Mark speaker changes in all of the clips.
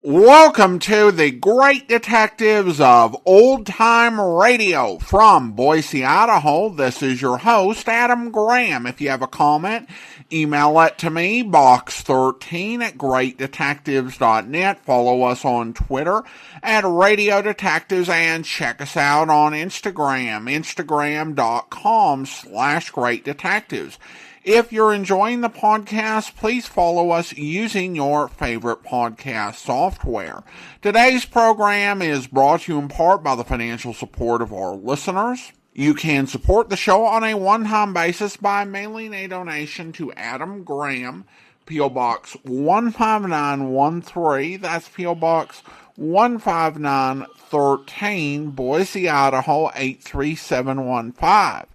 Speaker 1: Welcome to the Great Detectives of Old Time Radio from Boise, Idaho. This is your host, Adam Graham. If you have a comment, email it to me, box13@greatdetectives.net. Follow us on Twitter at Radio Detectives and check us out on Instagram, instagram.com/greatdetectives. If you're enjoying the podcast, please follow us using your favorite podcast software. Today's program is brought to you in part by the financial support of our listeners. You can support the show on a one-time basis by mailing a donation to Adam Graham, P.O. Box 15913. That's P.O. Box 15913, Boise, Idaho 83715.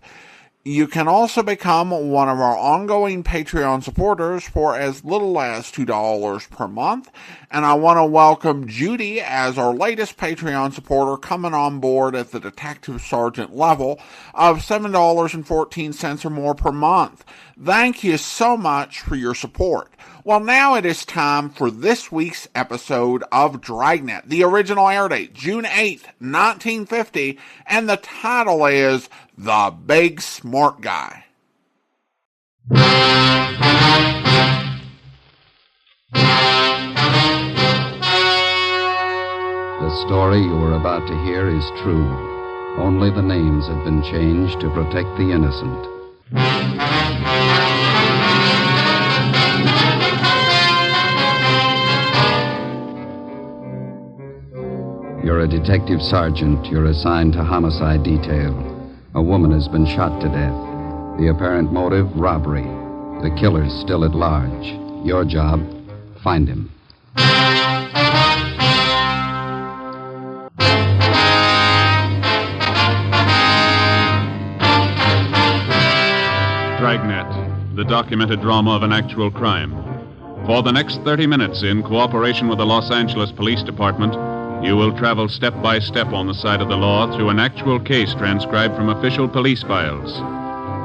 Speaker 1: You can also become one of our ongoing Patreon supporters for as little as $2 per month. And I want to welcome Judy as our latest Patreon supporter, coming on board at the Detective Sergeant level of $7.14 or more per month. Thank you so much for your support. Well, now it is time for this week's episode of Dragnet. The original air date, June 8th, 1950, and the title is The Big Smart Guy.
Speaker 2: The story you are about to hear is true. Only the names have been changed to protect the innocent. You're a detective sergeant. You're assigned to homicide detail. A woman has been shot to death. The apparent motive, robbery. The killer's still at large. Your job, find him.
Speaker 3: Dragnet, the documented drama of an actual crime. For the next 30 minutes, in cooperation with the Los Angeles Police Department, you will travel step by step on the side of the law through an actual case transcribed from official police files.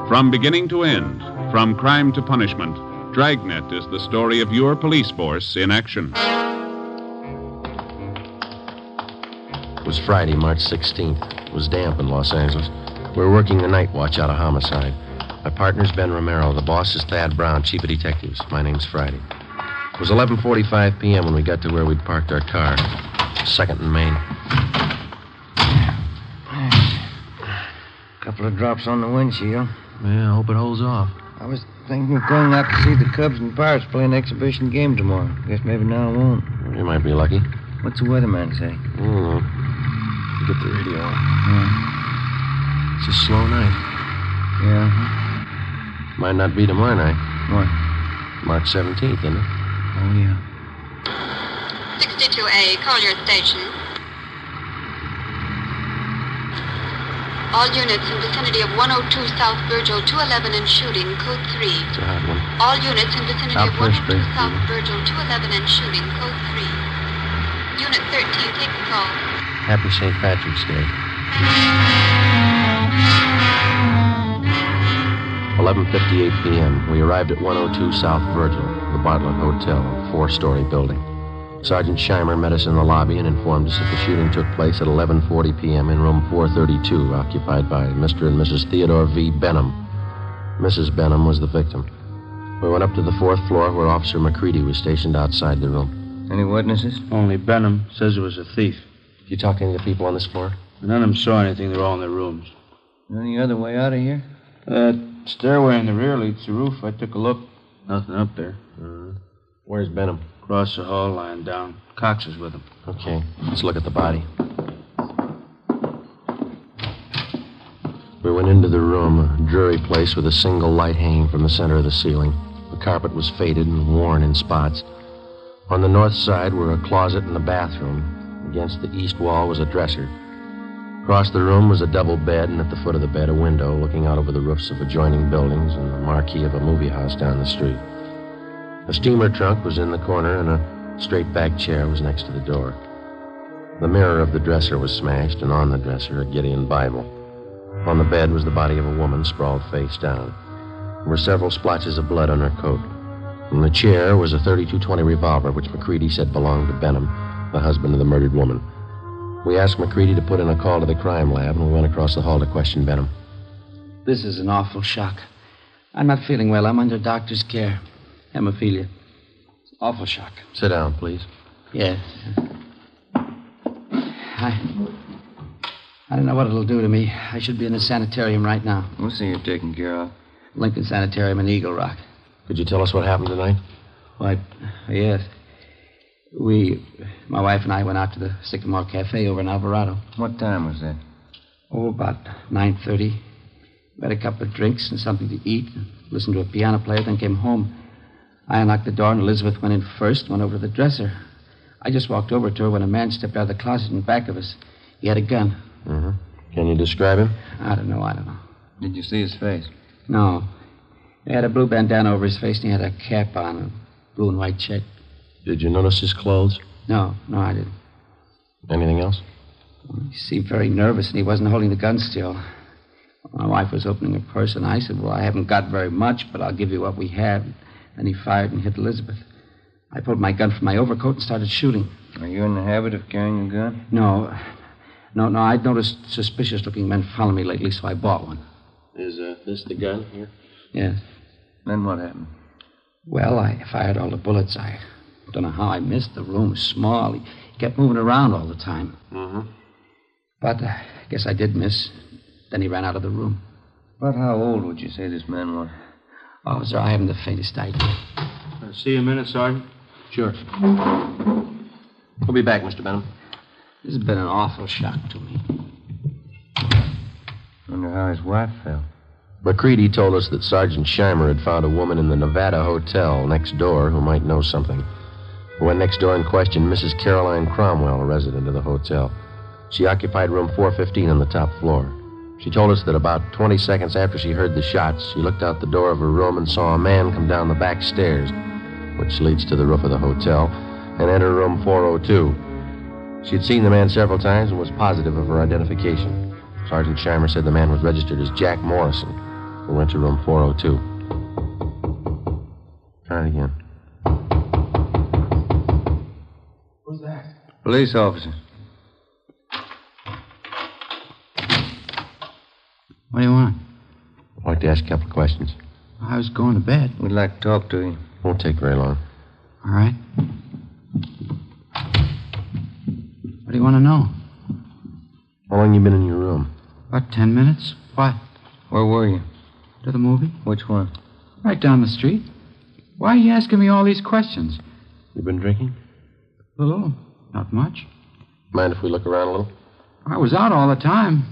Speaker 3: From beginning to end, from crime to punishment, Dragnet is the story of your police force in action.
Speaker 4: It was Friday, March 16th. It was damp in Los Angeles. We were working the night watch out of Homicide. My partner's Ben Romero. The boss is Thad Brown, chief of detectives. My name's Friday. It was 11:45 p.m. when we got to where we'd parked our car. 2nd and Main.
Speaker 5: Couple of drops on the windshield.
Speaker 4: Yeah, I hope it holds off.
Speaker 5: I was thinking of going out to see the Cubs and Pirates play an exhibition game tomorrow. Guess maybe now I won't.
Speaker 4: You might be lucky.
Speaker 5: What's the weatherman say?
Speaker 4: Get the radio on.
Speaker 5: Yeah.
Speaker 4: It's a slow night.
Speaker 5: Yeah.
Speaker 4: Might not be tomorrow night.
Speaker 5: What?
Speaker 4: March 17th, isn't it?
Speaker 5: Oh, yeah.
Speaker 6: 62A, call your station. All units in vicinity of 102 South Virgil, 211 and shooting, code 3.
Speaker 4: It's a hot one.
Speaker 6: All units in vicinity
Speaker 4: Out
Speaker 6: of
Speaker 4: first,
Speaker 6: 102
Speaker 4: Grace.
Speaker 6: South Virgil, 211 and shooting, code 3. Unit 13, take the call.
Speaker 4: Happy St. Patrick's Day. 11:58 p.m. We arrived at 102 South Virgil, the Bartlett Hotel, a 4-story building. Sergeant Scheimer met us in the lobby and informed us that the shooting took place at 11:40 p.m. in room 432, occupied by Mr. and Mrs. Theodore V. Benham. Mrs. Benham was the victim. We went up to the 4th floor where Officer McCready was stationed outside the room.
Speaker 5: Any witnesses?
Speaker 7: Only Benham says it was a thief.
Speaker 4: Did you talk to any of the people on this floor?
Speaker 7: None of them saw anything. They're all in their rooms.
Speaker 5: Any other way out of here?
Speaker 7: That stairway in the rear leads to the roof. I took a look. Nothing up there.
Speaker 4: Where's Benham?
Speaker 7: Across the hall, lying down. Cox is with him.
Speaker 4: Okay, let's look at the body. We went into the room, a dreary place with a single light hanging from the center of the ceiling. The carpet was faded and worn in spots. On the north side were a closet and a bathroom. Against the east wall was a dresser. Across the room was a double bed, and at the foot of the bed, a window looking out over the roofs of adjoining buildings and the marquee of a movie house down the street. A steamer trunk was in the corner, and a straight-back chair was next to the door. The mirror of the dresser was smashed, and on the dresser, a Gideon Bible. On the bed was the body of a woman sprawled face down. There were several splotches of blood on her coat. In the chair was a .32-20 revolver, which McCready said belonged to Benham, the husband of the murdered woman. We asked McCready to put in a call to the crime lab, and we went across the hall to question Benham.
Speaker 8: This is an awful shock. I'm not feeling well. I'm under doctor's care. Hemophilia. It's an awful shock.
Speaker 4: Sit down, please.
Speaker 8: Yes. I don't know what it'll do to me. I should be in a sanitarium right now.
Speaker 5: We'll see you taken care of.
Speaker 8: Lincoln Sanitarium in Eagle Rock.
Speaker 4: Could you tell us what happened tonight?
Speaker 8: Why, yes. My wife and I went out to the Sycamore Cafe over in Alvarado.
Speaker 5: What time was that?
Speaker 8: Oh, about 9:30. We had a couple of drinks and something to eat, listened to a piano player, then came home. I unlocked the door, and Elizabeth went in first, went over to the dresser. I just walked over to her when a man stepped out of the closet in back of us. He had a gun.
Speaker 4: Mm-hmm. Can you describe him?
Speaker 8: I don't know.
Speaker 5: Did you see his face?
Speaker 8: No. He had a blue bandana over his face, and he had a cap on, a blue and white check.
Speaker 4: Did you notice his clothes?
Speaker 8: No, I didn't.
Speaker 4: Anything else?
Speaker 8: He seemed very nervous, and he wasn't holding the gun still. My wife was opening her purse, and I said, well, I haven't got very much, but I'll give you what we have. Then he fired and hit Elizabeth. I pulled my gun from my overcoat and started shooting.
Speaker 5: Are you in the habit of carrying a gun?
Speaker 8: No. I'd noticed suspicious-looking men following me lately, so I bought one.
Speaker 4: Is this the gun here?
Speaker 8: Yes.
Speaker 5: Then what happened?
Speaker 8: Well, I fired all the bullets. I don't know how I missed. The room was small. He kept moving around all the time.
Speaker 4: Mm-hmm.
Speaker 8: But I guess I did miss. Then he ran out of the room.
Speaker 5: About how old would you say this man was?
Speaker 8: Oh, sir, I haven't the faintest idea.
Speaker 7: See you a minute, Sergeant?
Speaker 4: Sure. We'll be back, Mr. Benham.
Speaker 8: This has been an awful shock to me.
Speaker 5: Wonder how his wife felt.
Speaker 4: McCready told us that Sergeant Scheimer had found a woman in the Nevada Hotel next door who might know something. We went next door and questioned Mrs. Caroline Cromwell, a resident of the hotel. She occupied room 415 on the top floor. She told us that about 20 seconds after she heard the shots, she looked out the door of her room and saw a man come down the back stairs, which leads to the roof of the hotel, and enter room 402. She'd seen the man several times and was positive of her identification. Sergeant Scheimer said the man was registered as Jack Morrison. We went to room 402. Try it again.
Speaker 8: Who's that?
Speaker 5: Police officer.
Speaker 8: What do you want?
Speaker 4: I'd like to ask a couple of questions.
Speaker 8: I was going to bed.
Speaker 5: We'd like to talk to you.
Speaker 4: Won't take very long.
Speaker 8: All right. What do you want to know?
Speaker 4: How long you been in your room?
Speaker 8: About 10 minutes. What?
Speaker 5: Where were you?
Speaker 8: To the movie?
Speaker 5: Which one?
Speaker 8: Right down the street. Why are you asking me all these questions?
Speaker 4: You been drinking?
Speaker 8: Little. Not much.
Speaker 4: Mind if we look around a little?
Speaker 8: I was out all the time.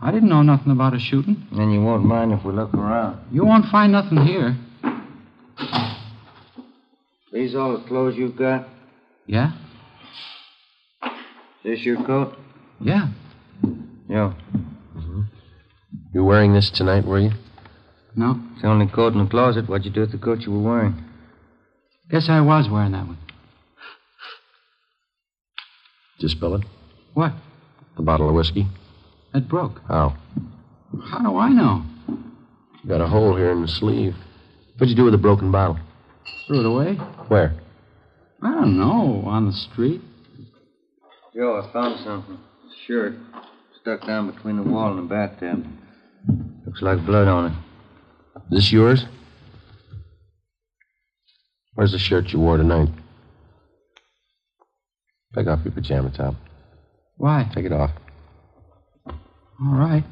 Speaker 8: I didn't know nothing about a shooting.
Speaker 5: And you won't mind if we look around.
Speaker 8: You won't find nothing here.
Speaker 5: These all the clothes you got?
Speaker 8: Yeah?
Speaker 5: This your coat?
Speaker 8: Yeah.
Speaker 5: Yeah.
Speaker 4: Mm-hmm. You wearing this tonight, were you?
Speaker 8: No.
Speaker 5: It's the only coat in the closet. What'd you do with the coat you were wearing?
Speaker 8: Guess I was wearing that one.
Speaker 4: Did you spill it?
Speaker 8: What?
Speaker 4: A bottle of whiskey?
Speaker 8: It broke.
Speaker 4: How?
Speaker 8: How do I know?
Speaker 4: Got a hole here in the sleeve. What'd you do with the broken bottle?
Speaker 8: Threw it away?
Speaker 4: Where?
Speaker 8: I don't know. On the street.
Speaker 5: Joe, I found something. It's a shirt. Stuck down between the wall and the bathtub. Looks like blood on it.
Speaker 4: Is this yours? Where's the shirt you wore tonight? Take off your pajama top.
Speaker 8: Why?
Speaker 4: Take it off.
Speaker 8: All right.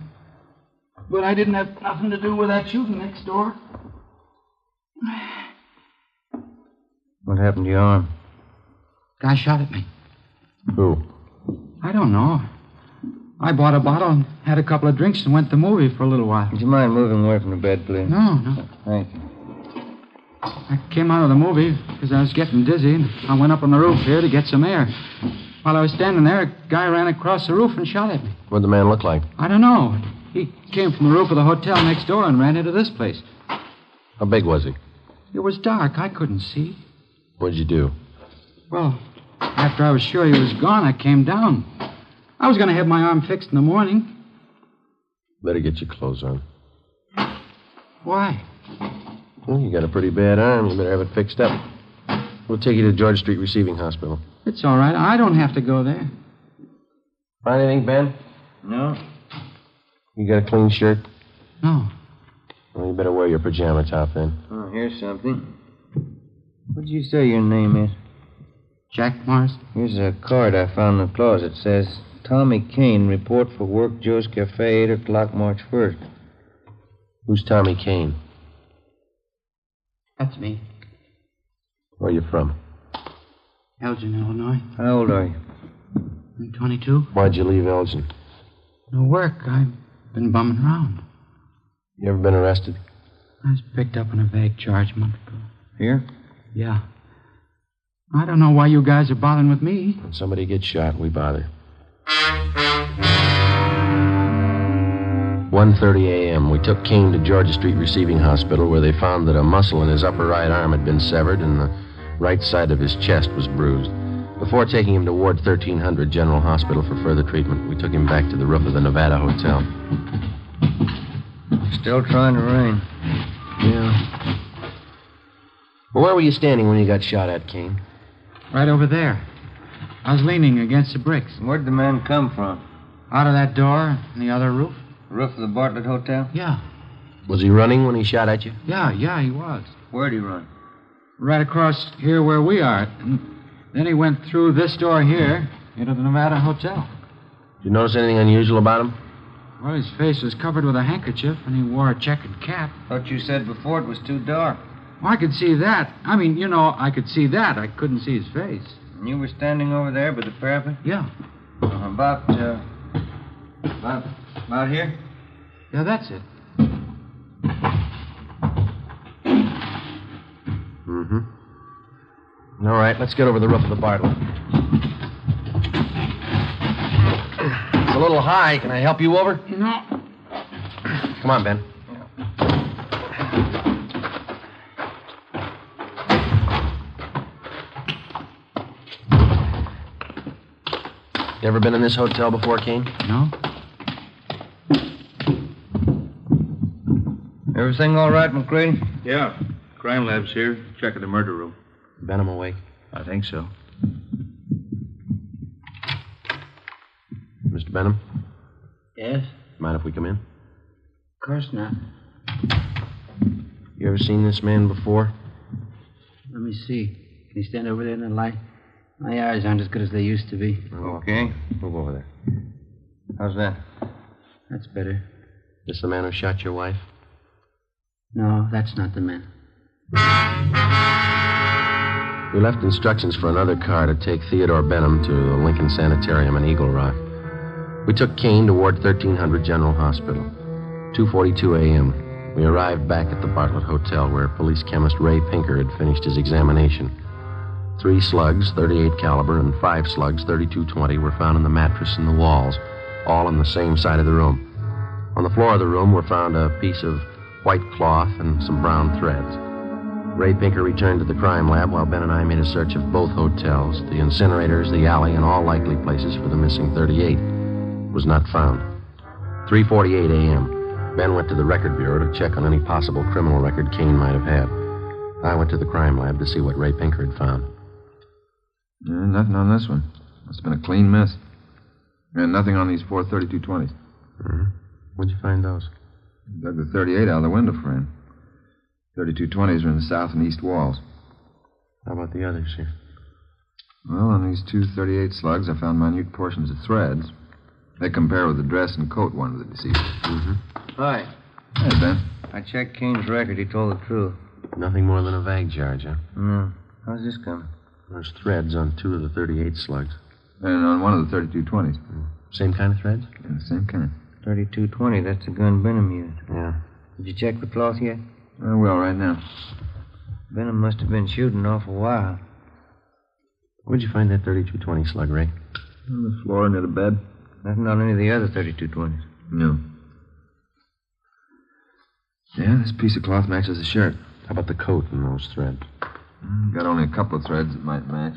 Speaker 8: But I didn't have nothing to do with that shooting next door.
Speaker 5: What happened to your arm?
Speaker 8: Guy shot at me.
Speaker 5: Who?
Speaker 8: I don't know. I bought a bottle and had a couple of drinks and went to the movie for a little while.
Speaker 5: Would you mind moving away from the bed, please?
Speaker 8: No.
Speaker 5: Thank you.
Speaker 8: I came out of the movie because I was getting dizzy, and I went up on the roof here to get some air. While I was standing there, a guy ran across the roof and shot at me.
Speaker 4: What'd the man look like?
Speaker 8: I don't know. He came from the roof of the hotel next door and ran into this place.
Speaker 4: How big was he?
Speaker 8: It was dark. I couldn't see.
Speaker 4: What'd you do?
Speaker 8: Well, after I was sure he was gone, I came down. I was going to have my arm fixed in the morning.
Speaker 4: Better get your clothes on.
Speaker 8: Why?
Speaker 4: Well, you got a pretty bad arm. You better have it fixed up. We'll take you to George Street Receiving Hospital.
Speaker 8: It's all right. I don't have to go there.
Speaker 4: Find anything, Ben?
Speaker 5: No.
Speaker 4: You got a clean shirt?
Speaker 8: No.
Speaker 4: Well, you better wear your pajama top then.
Speaker 5: Oh, here's something. What did you say your name is?
Speaker 8: Jack Morris?
Speaker 5: Here's a card I found in the closet. It says, Tommy Kane, report for work, Joe's Cafe, 8 o'clock, March 1st.
Speaker 4: Who's Tommy Kane?
Speaker 8: That's me.
Speaker 4: Where are you from?
Speaker 8: Elgin, Illinois.
Speaker 5: How old are you?
Speaker 8: I'm 22.
Speaker 4: Why'd you leave Elgin?
Speaker 8: No work. I've been bumming around.
Speaker 4: You ever been arrested?
Speaker 8: I was picked up on a vague charge a month ago.
Speaker 5: Here?
Speaker 8: Yeah. I don't know why you guys are bothering with me.
Speaker 4: When somebody gets shot, we bother. 1:30 a.m. We took Kane to Georgia Street Receiving Hospital, where they found that a muscle in his upper right arm had been severed and the right side of his chest was bruised. Before taking him to Ward 1300 General Hospital for further treatment, we took him back to the roof of the Nevada Hotel.
Speaker 5: Still trying to rain.
Speaker 4: Yeah. Well, where were you standing when you got shot at, Kane?
Speaker 8: Right over there. I was leaning against the bricks.
Speaker 5: Where'd the man come from?
Speaker 8: Out of that door and the other roof?
Speaker 5: Roof of the Bartlett Hotel?
Speaker 8: Yeah.
Speaker 4: Was he running when he shot at you?
Speaker 8: Yeah, he was.
Speaker 5: Where'd he run?
Speaker 8: Right across here where we are. And then he went through this door here into the Nevada Hotel.
Speaker 4: Did you notice anything unusual about him?
Speaker 8: Well, his face was covered with a handkerchief, and he wore a checkered cap.
Speaker 5: Thought you said before it was too dark.
Speaker 8: Well, I could see that. I mean, you know, I could see that. I couldn't see his face.
Speaker 5: And you were standing over there by the parapet?
Speaker 8: Yeah.
Speaker 5: About here?
Speaker 8: Yeah, that's it.
Speaker 4: Mm-hmm. All right, let's get over the roof of the Bartlett. It's a little high. Can I help you over?
Speaker 8: No.
Speaker 4: Come on, Ben. You ever been in this hotel before, Kane?
Speaker 8: No.
Speaker 5: Everything all right, McCready?
Speaker 7: Yeah. Crime lab's here. Checking the murder room.
Speaker 4: Benham awake?
Speaker 7: I think so.
Speaker 4: Mr. Benham?
Speaker 8: Yes?
Speaker 4: Mind if we come in?
Speaker 8: Of course not.
Speaker 4: You ever seen this man before?
Speaker 8: Let me see. Can you stand over there in the light? My eyes aren't as good as they used to be.
Speaker 5: Okay.
Speaker 4: Move over there.
Speaker 5: How's that?
Speaker 8: That's better.
Speaker 4: This the man who shot your wife?
Speaker 8: No, that's not the man.
Speaker 4: We left instructions for another car to take Theodore Benham to the Lincoln Sanitarium in Eagle Rock. We took Kane to Ward 1300 General Hospital. 2:42 a.m. We arrived back at the Bartlett Hotel, where police chemist Ray Pinker had finished his examination. 3 slugs, .38 caliber, and 5 slugs, .32-20, were found in the mattress and the walls, all on the same side of the room. On the floor of the room were found a piece of white cloth and some brown threads. Ray Pinker returned to the crime lab while Ben and I made a search of both hotels, the incinerators, the alley, and all likely places for the missing .38. It was not found. 3:48 a.m. Ben went to the record bureau to check on any possible criminal record Kane might have had. I went to the crime lab to see what Ray Pinker had found.
Speaker 9: Nothing on this one. Must have been a clean miss. And nothing on these 4 32-20s.
Speaker 4: Mm-hmm. Where'd you find those?
Speaker 9: Dug the .38 out of the window frame. 32-20s are in the south and east walls.
Speaker 4: How about the others here?
Speaker 9: Well, on these 2 .38 slugs, I found minute portions of threads. They compare with the dress and coat worn with the deceased.
Speaker 4: Mm-hmm.
Speaker 5: Hi.
Speaker 9: Hey, Ben.
Speaker 5: I checked Kane's record. He told the truth.
Speaker 4: Nothing more than a vague charge, huh?
Speaker 5: No. How's this coming?
Speaker 4: There's threads on 2 of the .38 slugs.
Speaker 9: And on one of the 32-20s.
Speaker 4: Same kind of threads?
Speaker 9: Yeah, the same kind.
Speaker 5: 32-20. That's the gun Benham used.
Speaker 4: Yeah.
Speaker 5: Did you check the cloth yet?
Speaker 9: I will right now.
Speaker 5: Benham must have been shooting an awful while.
Speaker 4: Where'd you find that .32-20 slug, Ray?
Speaker 9: On the floor near the bed?
Speaker 5: Nothing on any of the other 3220s.
Speaker 9: No. Yeah, this piece of cloth matches the shirt.
Speaker 4: How about the coat and those threads?
Speaker 9: Got only a couple of threads that might match.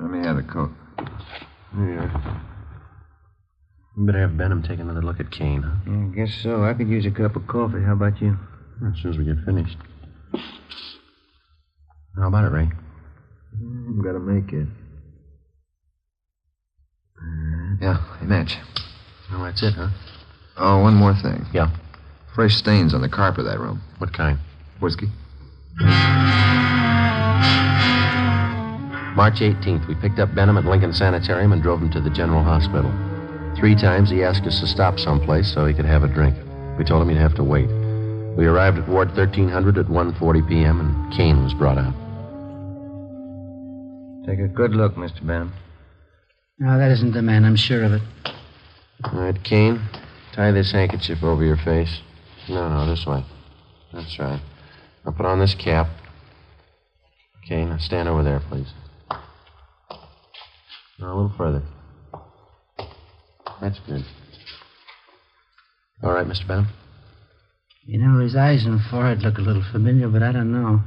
Speaker 9: Let me have the coat.
Speaker 4: Here you are. We better have Benham take another look at Kane, huh?
Speaker 5: Yeah, I guess so. I could use a cup of coffee. How about you?
Speaker 4: As soon as we get finished. How about it, Ray?
Speaker 9: Gotta make it. Yeah, they match.
Speaker 4: Well, that's it, huh?
Speaker 9: Oh, one more thing.
Speaker 4: Yeah.
Speaker 9: Fresh stains on the carpet of that room.
Speaker 4: What kind?
Speaker 9: Whiskey?
Speaker 4: March 18th, we picked up Benham at Lincoln Sanitarium and drove him to the General Hospital. 3 times he asked us to stop someplace so he could have a drink. We told him he'd have to wait. We arrived at Ward 1300 at 1:40 p.m., and Kane was brought out.
Speaker 5: Take a good look, Mr. Benham.
Speaker 8: No, that isn't the man. I'm sure of it.
Speaker 4: All right, Kane, tie this handkerchief over your face. No, this way. That's right. Now put on this cap. Okay, now stand over there, please. Now a little further. That's good. All right, Mr. Benham?
Speaker 8: You know, his eyes and forehead look a little familiar, but I don't know.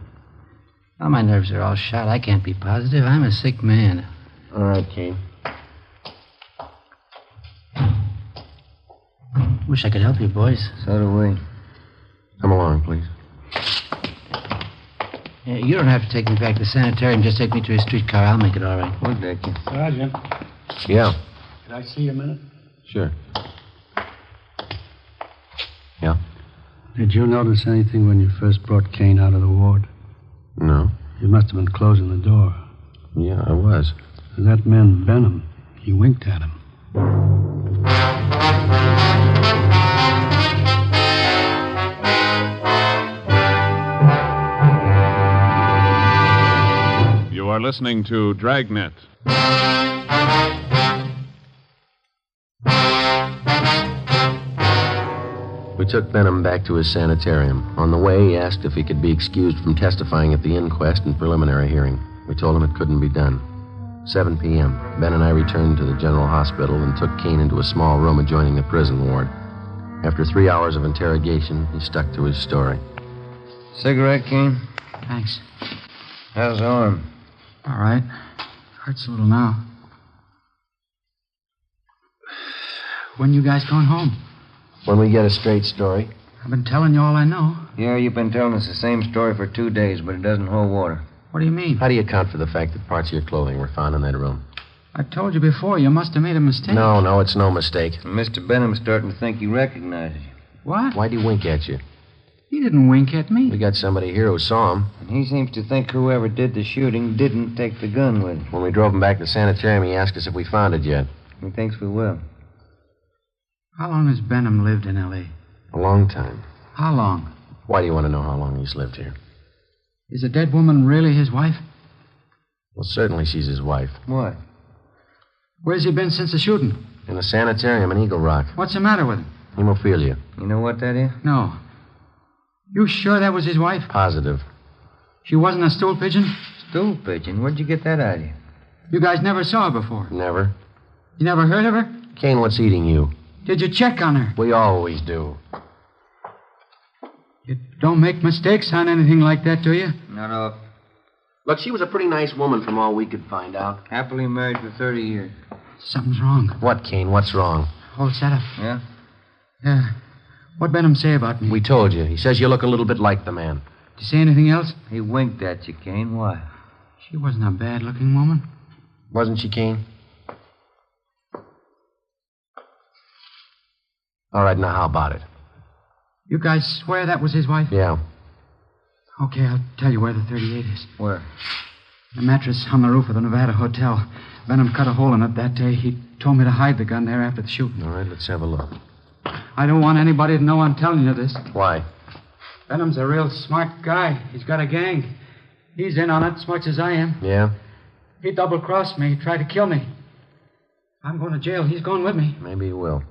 Speaker 8: Well, my nerves are all shot. I can't be positive. I'm a sick man.
Speaker 4: All right, Kane.
Speaker 8: Wish I could help you, boys.
Speaker 5: So do we.
Speaker 4: Come along, please.
Speaker 8: Yeah, you don't have to take me back to the sanitarium. Just take me to a streetcar. I'll make it all right.
Speaker 5: We'll take you.
Speaker 10: Sergeant,
Speaker 4: Yeah,
Speaker 10: could I see you a minute?
Speaker 4: sure. Yeah?
Speaker 10: Did you notice anything when you first brought Kane out of the ward?
Speaker 4: No?
Speaker 10: You must have been closing the door.
Speaker 4: Yeah, I was.
Speaker 10: That man, Benham, he winked at him.
Speaker 3: You are listening to Dragnet.
Speaker 4: We took Benham back to his sanitarium. On the way, he asked if he could be excused from testifying at the inquest and preliminary hearing. We told him it couldn't be done. 7 p.m. Ben and I returned to the General Hospital and took Kane into a small room adjoining the prison ward. After 3 hours of interrogation, he stuck to his story.
Speaker 5: Cigarette, Kane?
Speaker 8: Thanks.
Speaker 5: How's the arm?
Speaker 8: All right. Hurts a little now. When you guys going home?
Speaker 4: When we get a straight story.
Speaker 8: I've been telling you all I know.
Speaker 5: Yeah, you've been telling us the same story for 2 days, but it doesn't hold water.
Speaker 8: What do you mean?
Speaker 4: How do you account for the fact that parts of your clothing were found in that room?
Speaker 8: I told you before. You must have made a mistake.
Speaker 4: No, it's no mistake.
Speaker 5: And Mr. Benham's starting to think he recognizes you.
Speaker 8: What?
Speaker 4: Why'd he wink at you?
Speaker 8: He didn't wink at me.
Speaker 4: We got somebody here who saw him.
Speaker 5: And he seems to think whoever did the shooting didn't take the gun with him.
Speaker 4: When we drove him back to the sanitarium, he asked us if we found it yet.
Speaker 5: He thinks we will.
Speaker 8: How long has Benham lived in L.A.?
Speaker 4: A long time.
Speaker 8: How long?
Speaker 4: Why do you want to know how long he's lived here?
Speaker 8: Is the dead woman really his wife?
Speaker 4: Well, certainly she's his wife.
Speaker 5: What?
Speaker 8: Where's he been since the shooting?
Speaker 4: In a sanitarium in Eagle Rock.
Speaker 8: What's the matter with him?
Speaker 4: Hemophilia.
Speaker 5: You know what that is?
Speaker 8: No. You sure that was his wife?
Speaker 4: Positive.
Speaker 8: She wasn't a stool pigeon?
Speaker 5: Stool pigeon? Where'd you get that idea?
Speaker 8: You guys never saw her before?
Speaker 4: Never.
Speaker 8: You never heard of her?
Speaker 4: Kane, what's eating you?
Speaker 8: Did you check on her?
Speaker 4: We always do.
Speaker 8: You don't make mistakes on anything like that, do you?
Speaker 5: Not off.
Speaker 4: Look, she was a pretty nice woman from all we could find out.
Speaker 5: Happily married for 30 years.
Speaker 8: Something's wrong.
Speaker 4: What, Kane? What's wrong?
Speaker 8: Hold that up.
Speaker 5: Yeah?
Speaker 8: Yeah. What'd Benham say about me?
Speaker 4: We told you. He says you look a little bit like the man.
Speaker 8: Did you say anything else?
Speaker 5: He winked at you, Kane. Why?
Speaker 8: She wasn't a bad-looking woman.
Speaker 4: Wasn't she, Kane? All right, now how about it?
Speaker 8: You guys swear that was his wife?
Speaker 4: Yeah.
Speaker 8: Okay, I'll tell you where the 38 is.
Speaker 5: Where?
Speaker 8: The mattress on the roof of the Nevada Hotel. Benham cut a hole in it that day. He told me to hide the gun there after the shooting.
Speaker 4: All right, let's have a look.
Speaker 8: I don't want anybody to know I'm telling you this.
Speaker 4: Why?
Speaker 8: Benham's a real smart guy. He's got a gang. He's in on it as much as I am.
Speaker 4: Yeah?
Speaker 8: He double-crossed me. He tried to kill me. I'm going to jail. He's going with me.
Speaker 4: Maybe he will.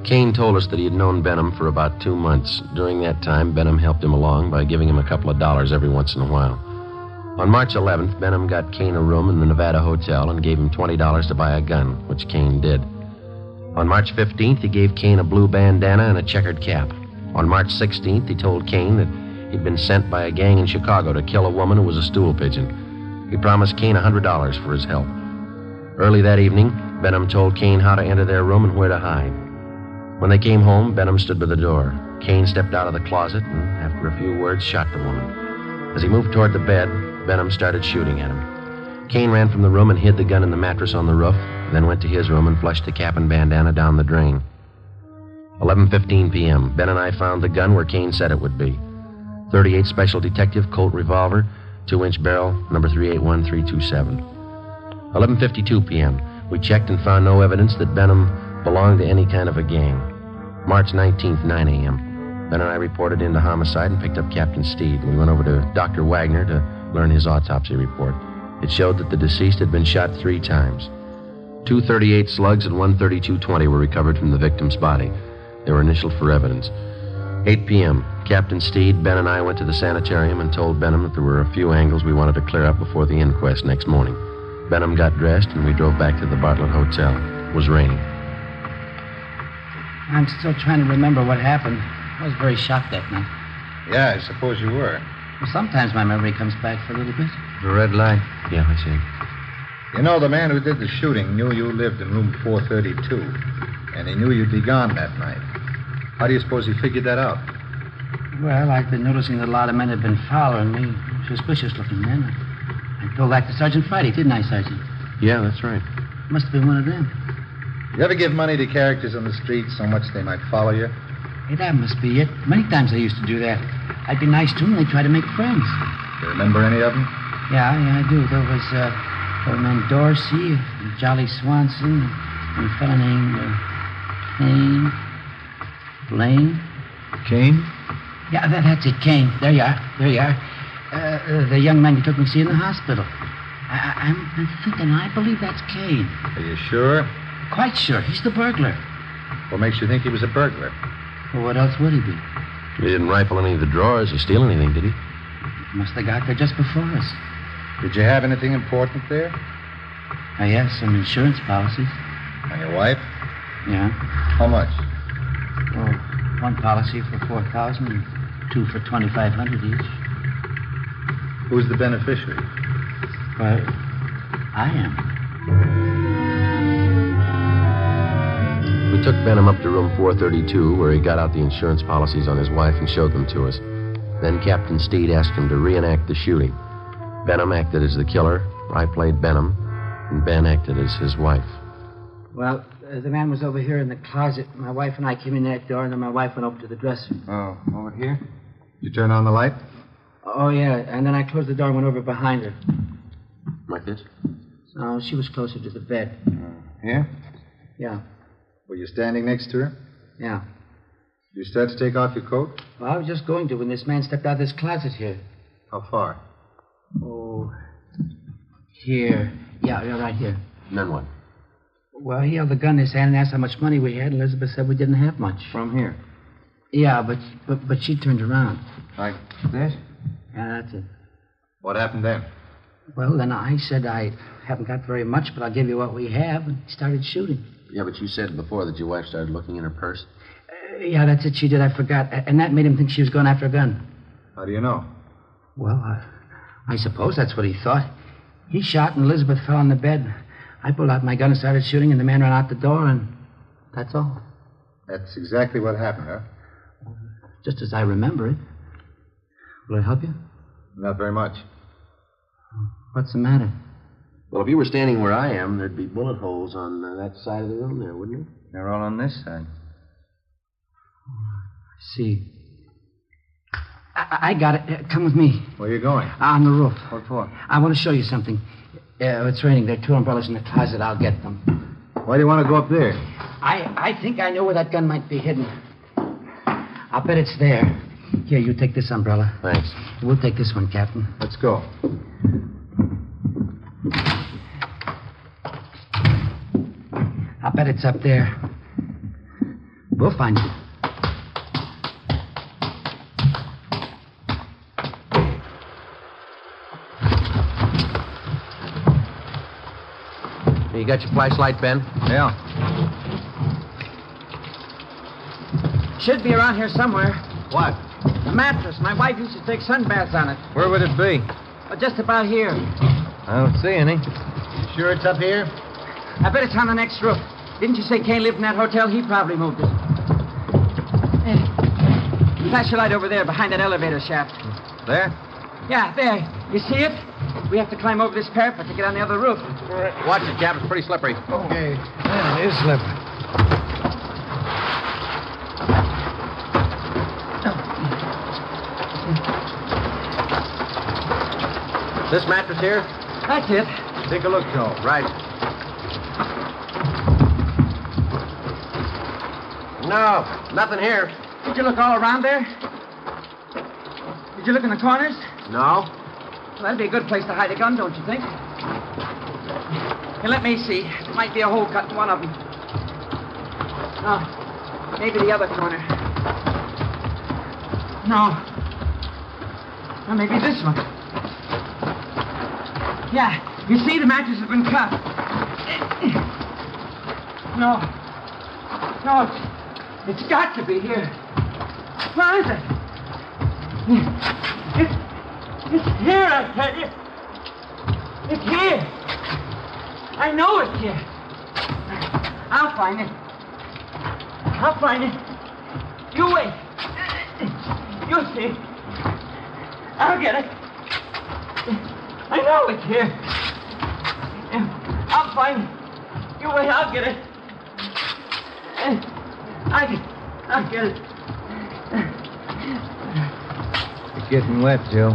Speaker 4: Kane told us that he had known Benham for about 2 months. During that time, Benham helped him along by giving him a couple of dollars every once in a while. On March 11th, Benham got Kane a room in the Nevada Hotel and gave him $20 to buy a gun, which Kane did. On March 15th, he gave Kane a blue bandana and a checkered cap. On March 16th, he told Kane that he'd been sent by a gang in Chicago to kill a woman who was a stool pigeon. He promised Kane $100 for his help. Early that evening, Benham told Kane how to enter their room and where to hide. When they came home, Benham stood by the door. Kane stepped out of the closet and, after a few words, shot the woman. As he moved toward the bed, Benham started shooting at him. Kane ran from the room and hid the gun in the mattress on the roof, then went to his room and flushed the cap and bandana down the drain. 11:15 p.m., Ben and I found the gun where Kane said it would be. 38 Special Detective Colt revolver, 2-inch barrel, number 381327. 11:52 p.m., we checked and found no evidence that Benham belonged to any kind of a gang. March 19th, 9 a.m., Ben and I reported into Homicide and picked up Captain Steed. We went over to Dr. Wagner to learn his autopsy report. It showed that the deceased had been shot 3 times. 2 .38 slugs and 1 .32-20 were recovered from the victim's body. They were initialed for evidence. 8 p.m., Captain Steed, Ben, and I went to the sanitarium and told Benham that there were a few angles we wanted to clear up before the inquest next morning. Benham got dressed, and we drove back to the Bartlett Hotel. It was raining.
Speaker 8: I'm still trying to remember what happened. I was very shocked that night.
Speaker 9: Yeah, I suppose you were.
Speaker 8: Well, sometimes my memory comes back for a little bit.
Speaker 9: The red light.
Speaker 4: Yeah, I see.
Speaker 9: You know, the man who did the shooting knew you lived in room 432, and he knew you'd be gone that night. How do you suppose he figured that out?
Speaker 8: Well, I'd been noticing that a lot of men had been following me. Suspicious-looking men. I told that to Sergeant Friday, didn't I, Sergeant?
Speaker 4: Yeah, that's right.
Speaker 8: Must have been one of them.
Speaker 9: You ever give money to characters on the street so much they might follow you?
Speaker 8: Hey, that must be it. Many times I used to do that. I'd be nice to them, and they'd try to make friends.
Speaker 9: Do you remember any of them?
Speaker 8: Yeah, I do. There was old man Dorsey, Jolly Swanson, and a fellow named Kane. Blaine?
Speaker 9: Kane?
Speaker 8: Yeah, that's it, Kane. There you are. The young man you took me to see in the hospital. I'm thinking, I believe that's Kane.
Speaker 9: Are you sure?
Speaker 8: Quite sure. He's the burglar.
Speaker 9: What makes you think he was a burglar?
Speaker 8: Well, what else would he be?
Speaker 4: He didn't rifle any of the drawers or steal anything, did he?
Speaker 8: He must have got there just before us.
Speaker 9: Did you have anything important there?
Speaker 8: Yes, some insurance policies.
Speaker 9: And your wife?
Speaker 8: Yeah.
Speaker 9: How much?
Speaker 8: Well, one policy for $4,000 and 2 for $2,500 each.
Speaker 9: Who's the beneficiary?
Speaker 8: Well, I am.
Speaker 4: We took Benham up to room 432, where he got out the insurance policies on his wife and showed them to us. Then Captain Steed asked him to reenact the shooting. Benham acted as the killer, I played Benham, and Ben acted as his wife.
Speaker 8: Well, the man was over here in the closet. My wife and I came in that door, and then my wife went over to the dresser.
Speaker 9: Oh, over here? You turn on the light?
Speaker 8: Oh, yeah, and then I closed the door and went over behind her.
Speaker 4: Like this?
Speaker 8: No, she was closer to the bed.
Speaker 9: Here?
Speaker 8: Yeah.
Speaker 9: Were you standing next to her?
Speaker 8: Yeah.
Speaker 9: You start to take off your coat?
Speaker 8: Well, I was just going to when this man stepped out of this closet here.
Speaker 9: How far?
Speaker 8: Oh, here. Yeah, right here.
Speaker 4: And then what?
Speaker 8: Well, he held the gun in his hand and asked how much money we had. Elizabeth said we didn't have much.
Speaker 9: From here?
Speaker 8: Yeah, but she turned around.
Speaker 9: Like this?
Speaker 8: Yeah, that's it.
Speaker 9: What happened then?
Speaker 8: Well, then I said I haven't got very much, but I'll give you what we have, and he started shooting.
Speaker 4: Yeah, but you said before that your wife started looking in her purse.
Speaker 8: Yeah, that's it. She did. I forgot. And that made him think she was going after a gun.
Speaker 9: How do you know?
Speaker 8: Well, I suppose that's what he thought. He shot, and Elizabeth fell on the bed. I pulled out my gun and started shooting, and the man ran out the door, and that's all.
Speaker 9: That's exactly what happened, huh?
Speaker 8: Just as I remember it. Will it help you?
Speaker 9: Not very much.
Speaker 8: What's the matter?
Speaker 4: Well, if you were standing where I am, there'd be bullet holes on that side of the room there, wouldn't you?
Speaker 5: They're all on this side.
Speaker 8: I see. I got it. Come with me.
Speaker 9: Where are you going?
Speaker 8: On the roof.
Speaker 9: What for?
Speaker 8: I want to show you something. It's raining. There are 2 umbrellas in the closet. I'll get them.
Speaker 9: Why do you want to go up there?
Speaker 8: I think I know where that gun might be hidden. I'll bet it's there. Here, you take this umbrella.
Speaker 4: Thanks.
Speaker 8: We'll take this one, Captain.
Speaker 9: Let's go.
Speaker 8: I'll bet it's up there. We'll find you.
Speaker 4: You got your flashlight, Ben?
Speaker 5: Yeah.
Speaker 8: Should be around here somewhere.
Speaker 5: What?
Speaker 8: The mattress. My wife used to take sunbaths on it.
Speaker 5: Where would it be?
Speaker 8: Just about here.
Speaker 5: I don't see any. You sure it's up here?
Speaker 8: I bet it's on the next roof. Didn't you say Kane lived in that hotel? He probably moved it. Hey, flash your light over there behind that elevator shaft.
Speaker 5: There?
Speaker 8: Yeah, there. You see it? We have to climb over this parapet to get on the other roof.
Speaker 4: Watch it, Cap. It's pretty slippery.
Speaker 5: Okay. Yeah, it is slippery.
Speaker 4: This mattress here?
Speaker 8: That's it.
Speaker 5: Take a look, Joe.
Speaker 4: Right. No, nothing here.
Speaker 8: Did you look all around there? Did you look in the corners?
Speaker 4: No.
Speaker 8: Well, that'd be a good place to hide a gun, don't you think? Here, let me see. There might be a hole cut in one of them. No. Maybe the other corner. No. Or maybe this one. Yeah. You see, the mattress has been cut. No. No, it's got to be here. Where is it? It's here, I tell you. It's here. I know it's here. I'll find it. I'll find it. You wait. You'll see. I'll get it. I know it's here. I'll find it. You wait, I'll get it. I'll get it.
Speaker 5: It's getting wet, Joe.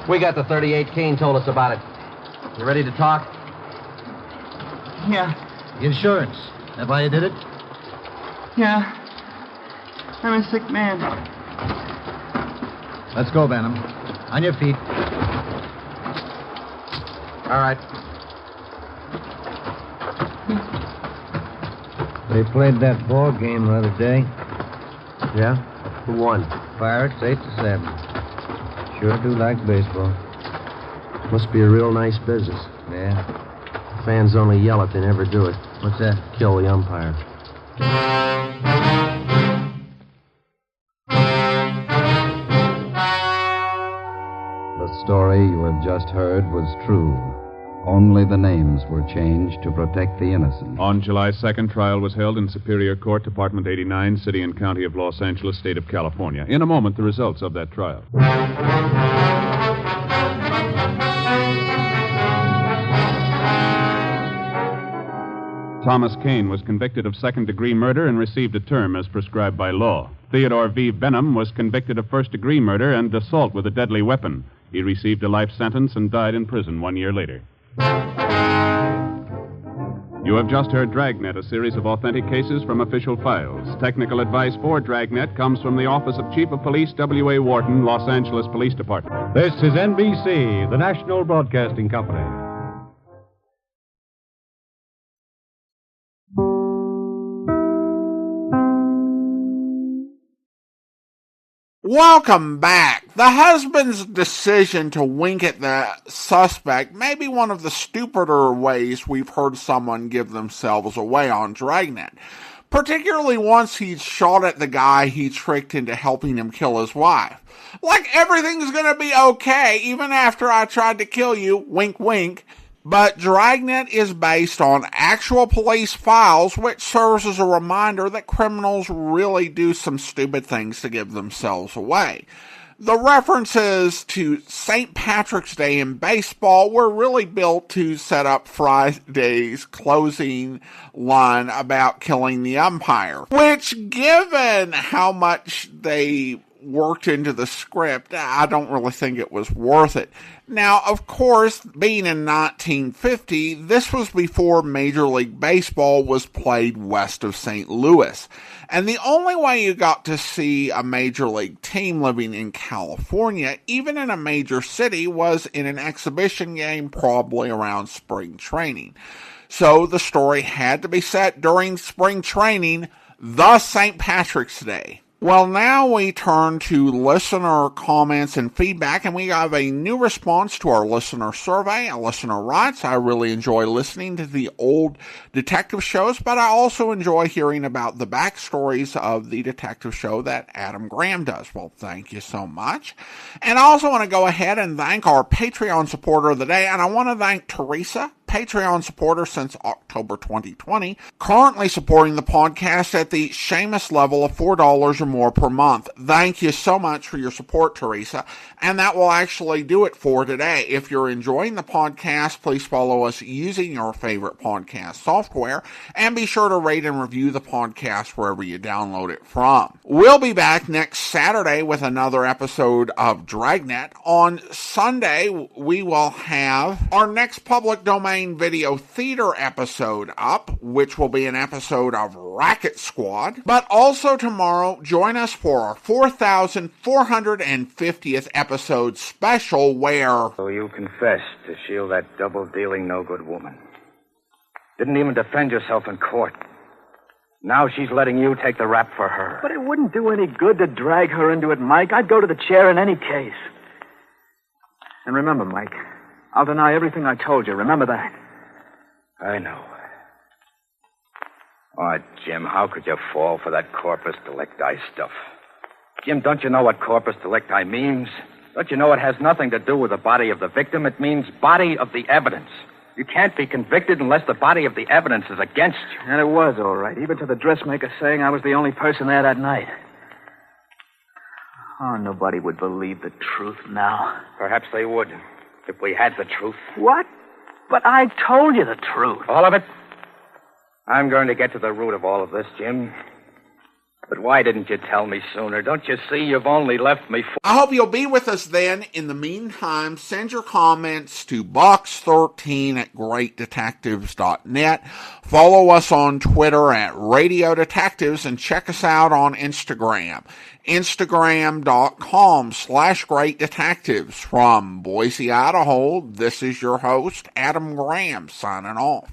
Speaker 4: We got the 38. Kane told us about it. You ready to talk?
Speaker 8: Yeah.
Speaker 5: Insurance. That why you did it?
Speaker 8: Yeah. I'm a sick man.
Speaker 5: Let's go, Benham. On your feet.
Speaker 4: All right.
Speaker 5: They played that ball game the other day.
Speaker 4: Yeah? Who won?
Speaker 5: Pirates 8-7. Sure do like baseball.
Speaker 4: Must be a real nice business.
Speaker 5: Yeah.
Speaker 4: Fans only yell if they never do it.
Speaker 5: What's that?
Speaker 4: Kill the umpire.
Speaker 2: The story you have just heard was true. Only the names were changed to protect the innocent.
Speaker 3: On July 2nd, trial was held in Superior Court, Department 89, City and County of Los Angeles, State of California. In a moment, the results of that trial. Thomas Kane was convicted of second-degree murder and received a term as prescribed by law. Theodore V. Benham was convicted of first-degree murder and assault with a deadly weapon. He received a life sentence and died in prison 1 year later. You have just heard Dragnet, a series of authentic cases from official files. Technical advice for Dragnet comes from the Office of Chief of Police W.A. Wharton, Los Angeles Police Department.
Speaker 11: This is NBC, the National Broadcasting Company.
Speaker 1: Welcome back. The husband's decision to wink at the suspect may be one of the stupider ways we've heard someone give themselves away on Dragnet, particularly once he'd shot at the guy he tricked into helping him kill his wife. Like everything's gonna be okay even after I tried to kill you, wink wink. But Dragnet is based on actual police files, which serves as a reminder that criminals really do some stupid things to give themselves away. The references to St. Patrick's Day in baseball were really built to set up Friday's closing line about killing the umpire, which, given how much they worked into the script, I don't really think it was worth it. Now, of course, being in 1950, this was before Major League Baseball was played west of St. Louis. And the only way you got to see a Major League team living in California, even in a major city, was in an exhibition game probably around spring training. So the story had to be set during spring training, the St. Patrick's Day. Well, now we turn to listener comments and feedback, and we have a new response to our listener survey. A listener writes, I really enjoy listening to the old detective shows, but I also enjoy hearing about the backstories of the detective show that Adam Graham does. Well, thank you so much. And I also want to go ahead and thank our Patreon supporter of the day, and I want to thank Teresa, Patreon supporter since October 2020, currently supporting the podcast at the Seamus level of $4 or more per month. Thank you so much for your support, Teresa, and that will actually do it for today. If you're enjoying the podcast, please follow us using your favorite podcast software, and be sure to rate and review the podcast wherever you download it from. We'll be back next Saturday with another episode of Dragnet. On Sunday, we will have our next public domain video theater episode up, which will be an episode of Racket Squad. But also tomorrow, join us for our 4,450th episode special where...
Speaker 12: So you confessed to shield that double-dealing no-good woman. Didn't even defend yourself in court. Now she's letting you take the rap for her.
Speaker 13: But it wouldn't do any good to drag her into it, Mike. I'd go to the chair in any case. And remember, Mike, I'll deny everything I told you. Remember that.
Speaker 12: I know. Oh, Jim, how could you fall for that corpus delicti stuff? Jim, don't you know what corpus delicti means? Don't you know it has nothing to do with the body of the victim? It means body of the evidence. You can't be convicted unless the body of the evidence is against you.
Speaker 13: And it was all right, even to the dressmaker saying I was the only person there that night. Oh, nobody would believe the truth now.
Speaker 12: Perhaps they would, if we had the truth.
Speaker 13: What? But I told you the truth.
Speaker 12: All of it? I'm going to get to the root of all of this, Jim. But why didn't you tell me sooner? Don't you see you've only left me
Speaker 1: I hope you'll be with us then. In the meantime, send your comments to box13@greatdetectives.net. Follow us on Twitter at Radio Detectives and check us out on Instagram. Instagram.com/greatdetectives. From Boise, Idaho, this is your host, Adam Graham, signing off.